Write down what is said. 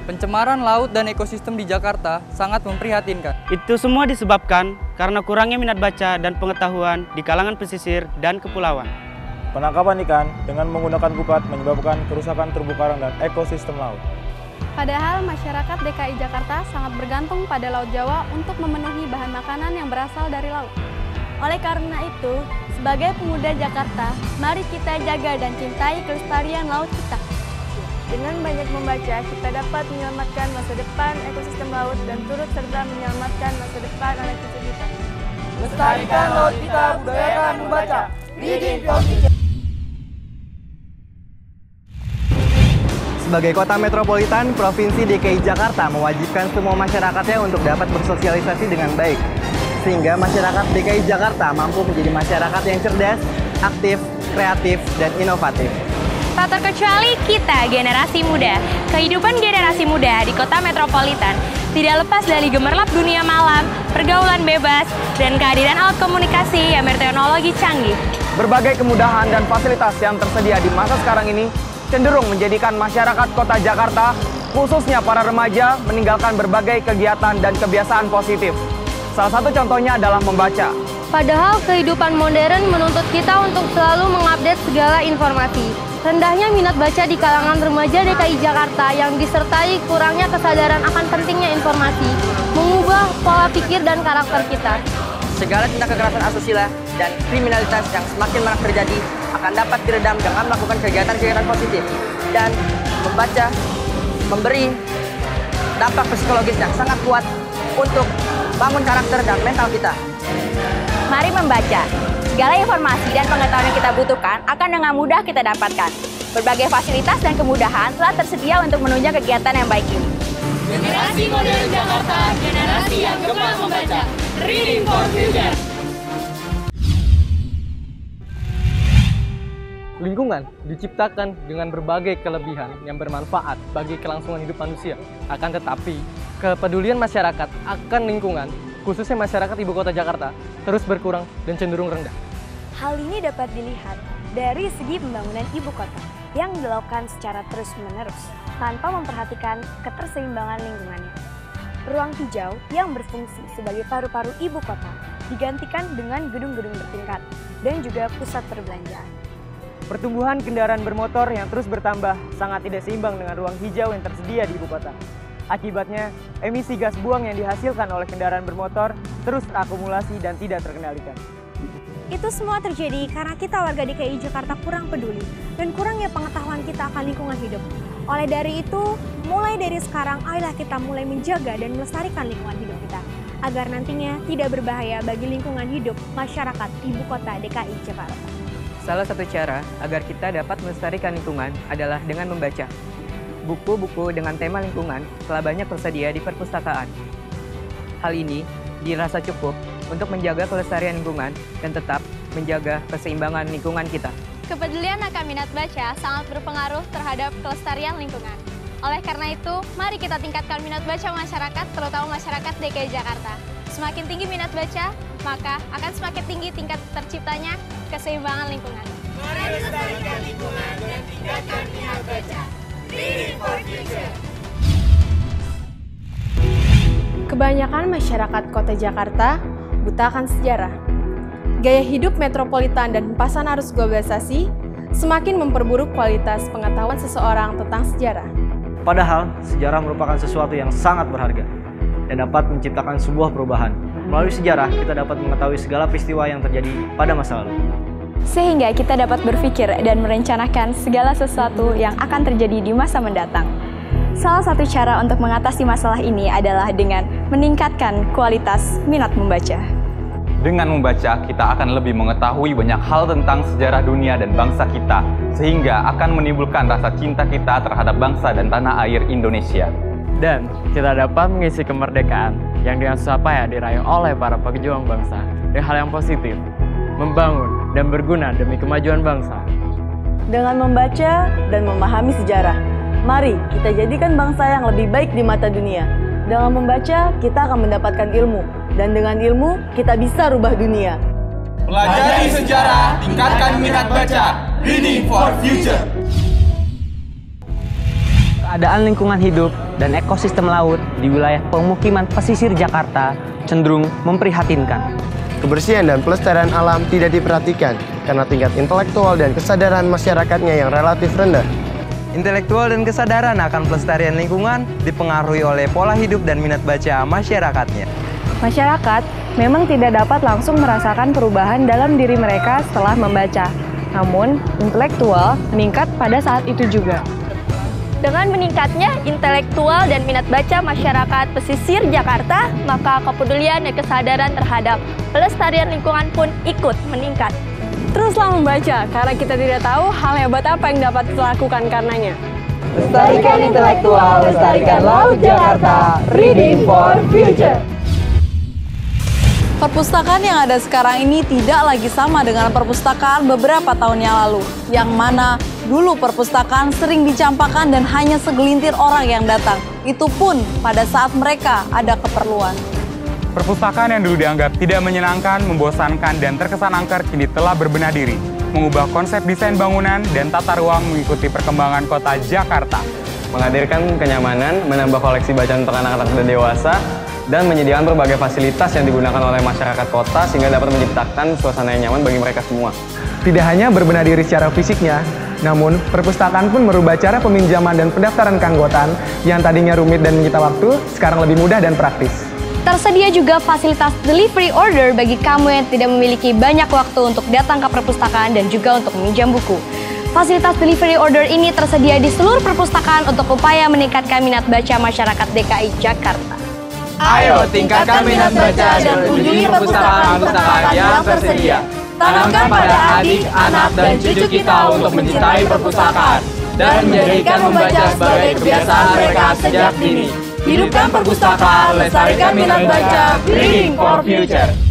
Pencemaran laut dan ekosistem di Jakarta sangat memprihatinkan. Itu semua disebabkan karena kurangnya minat baca dan pengetahuan di kalangan pesisir dan kepulauan. Penangkapan ikan dengan menggunakan pukat menyebabkan kerusakan terumbu karang dan ekosistem laut. Padahal masyarakat DKI Jakarta sangat bergantung pada Laut Jawa untuk memenuhi bahan makanan yang berasal dari laut. Oleh karena itu, sebagai pemuda Jakarta, mari kita jaga dan cintai kelestarian laut kita. Dengan banyak membaca, kita dapat menyelamatkan masa depan ekosistem laut dan turut serta menyelamatkan masa depan anak cucu kita. Lestarikan laut kita, budayakan membaca. Reading for Future. Sebagai kota metropolitan, Provinsi DKI Jakarta mewajibkan semua masyarakatnya untuk dapat bersosialisasi dengan baik. Sehingga masyarakat DKI Jakarta mampu menjadi masyarakat yang cerdas, aktif, kreatif, dan inovatif. Tak terkecuali kita, generasi muda. Kehidupan generasi muda di kota metropolitan tidak lepas dari gemerlap dunia malam, pergaulan bebas, dan kehadiran alat komunikasi yang berteknologi canggih. Berbagai kemudahan dan fasilitas yang tersedia di masa sekarang ini cenderung menjadikan masyarakat kota Jakarta, khususnya para remaja, meninggalkan berbagai kegiatan dan kebiasaan positif. Salah satu contohnya adalah membaca. Padahal kehidupan modern menuntut kita untuk selalu mengupdate segala informasi. Rendahnya minat baca di kalangan remaja DKI Jakarta yang disertai kurangnya kesadaran akan pentingnya informasi, mengubah pola pikir dan karakter kita. Segala tindak kekerasan asusila dan kriminalitas yang semakin marak terjadi akan dapat diredam dengan melakukan kegiatan-kegiatan positif. Dan membaca memberi dampak psikologis yang sangat kuat untuk bangun karakter dan mental kita. Mari membaca. Segala informasi dan pengetahuan yang kita butuhkan akan dengan mudah kita dapatkan. Berbagai fasilitas dan kemudahan telah tersedia untuk menunjang kegiatan yang baik ini. Generasi modern Jakarta, generasi yang gemar membaca. Reading for Future. Lingkungan diciptakan dengan berbagai kelebihan yang bermanfaat bagi kelangsungan hidup manusia. Akan tetapi, kepedulian masyarakat akan lingkungan, khususnya masyarakat ibu kota Jakarta, terus berkurang dan cenderung rendah. Hal ini dapat dilihat dari segi pembangunan ibu kota yang dilakukan secara terus-menerus tanpa memperhatikan keterseimbangan lingkungannya. Ruang hijau yang berfungsi sebagai paru-paru ibu kota digantikan dengan gedung-gedung bertingkat dan juga pusat perbelanjaan. Pertumbuhan kendaraan bermotor yang terus bertambah sangat tidak seimbang dengan ruang hijau yang tersedia di ibu kota. Akibatnya, emisi gas buang yang dihasilkan oleh kendaraan bermotor terus terakumulasi dan tidak terkendalikan. Itu semua terjadi karena kita warga DKI Jakarta kurang peduli dan kurangnya pengetahuan kita akan lingkungan hidup. Oleh dari itu, mulai dari sekarang ayolah kita mulai menjaga dan melestarikan lingkungan hidup kita agar nantinya tidak berbahaya bagi lingkungan hidup masyarakat ibu kota DKI Jakarta. Salah satu cara agar kita dapat melestarikan lingkungan adalah dengan membaca. Buku-buku dengan tema lingkungan telah banyak tersedia di perpustakaan. Hal ini dirasa cukup untuk menjaga kelestarian lingkungan dan tetap menjaga keseimbangan lingkungan kita. Kepedulian akan minat baca sangat berpengaruh terhadap kelestarian lingkungan. Oleh karena itu, mari kita tingkatkan minat baca masyarakat, terutama masyarakat DKI Jakarta. Semakin tinggi minat baca, maka akan semakin tinggi tingkat terciptanya keseimbangan lingkungan. Mari lestarikan lingkungan dan tingkatkan minat baca. Reading for Future. Kebanyakan masyarakat kota Jakarta buta akan sejarah. Gaya hidup metropolitan dan hempasan arus globalisasi semakin memperburuk kualitas pengetahuan seseorang tentang sejarah. Padahal, sejarah merupakan sesuatu yang sangat berharga dan dapat menciptakan sebuah perubahan. Melalui sejarah, kita dapat mengetahui segala peristiwa yang terjadi pada masa lalu. Sehingga kita dapat berpikir dan merencanakan segala sesuatu yang akan terjadi di masa mendatang. Salah satu cara untuk mengatasi masalah ini adalah dengan meningkatkan kualitas minat membaca. Dengan membaca, kita akan lebih mengetahui banyak hal tentang sejarah dunia dan bangsa kita, sehingga akan menimbulkan rasa cinta kita terhadap bangsa dan tanah air Indonesia. Dan kita dapat mengisi kemerdekaan yang dengan susah payah diraih oleh para pejuang bangsa dengan hal yang positif, membangun dan berguna demi kemajuan bangsa. Dengan membaca dan memahami sejarah, mari kita jadikan bangsa yang lebih baik di mata dunia. Dengan membaca, kita akan mendapatkan ilmu. Dan dengan ilmu, kita bisa rubah dunia. Pelajari sejarah, tingkatkan minat baca. Reading for Future. Keadaan lingkungan hidup dan ekosistem laut di wilayah pemukiman pesisir Jakarta cenderung memprihatinkan. Kebersihan dan pelestarian alam tidak diperhatikan karena tingkat intelektual dan kesadaran masyarakatnya yang relatif rendah. Intelektual dan kesadaran akan pelestarian lingkungan dipengaruhi oleh pola hidup dan minat baca masyarakatnya. Masyarakat memang tidak dapat langsung merasakan perubahan dalam diri mereka setelah membaca. Namun, intelektual meningkat pada saat itu juga. Dengan meningkatnya intelektual dan minat baca masyarakat pesisir Jakarta, maka kepedulian dan kesadaran terhadap pelestarian lingkungan pun ikut meningkat. Teruslah membaca, karena kita tidak tahu hal hebat apa yang dapat kita lakukan karenanya. Lestarikan intelektual, lestarikan laut Jakarta. Reading for Future. Perpustakaan yang ada sekarang ini tidak lagi sama dengan perpustakaan beberapa tahun yang lalu, yang mana dulu perpustakaan sering dicampakkan dan hanya segelintir orang yang datang, itu pun pada saat mereka ada keperluan. Perpustakaan yang dulu dianggap tidak menyenangkan, membosankan, dan terkesan angker kini telah berbenah diri, mengubah konsep desain bangunan dan tata ruang mengikuti perkembangan kota Jakarta. Menghadirkan kenyamanan, menambah koleksi bacaan untuk anak-anak dan dewasa, dan menyediakan berbagai fasilitas yang digunakan oleh masyarakat kota sehingga dapat menciptakan suasana yang nyaman bagi mereka semua. Tidak hanya berbenah diri secara fisiknya, namun perpustakaan pun merubah cara peminjaman dan pendaftaran keanggotaan yang tadinya rumit dan menyita waktu, sekarang lebih mudah dan praktis. Tersedia juga fasilitas delivery order bagi kamu yang tidak memiliki banyak waktu untuk datang ke perpustakaan dan juga untuk meminjam buku. Fasilitas delivery order ini tersedia di seluruh perpustakaan untuk upaya meningkatkan minat baca masyarakat DKI Jakarta. Ayo tingkatkan minat baca dan kunjungi perpustakaan-perpustakaan yang tersedia. Tanamkan pada adik, anak, dan cucu kita untuk mencintai perpustakaan dan menjadikan membaca sebagai kebiasaan mereka sejak dini. Hidupkan perpustakaan, lestarikan minat baca, Reading for Future.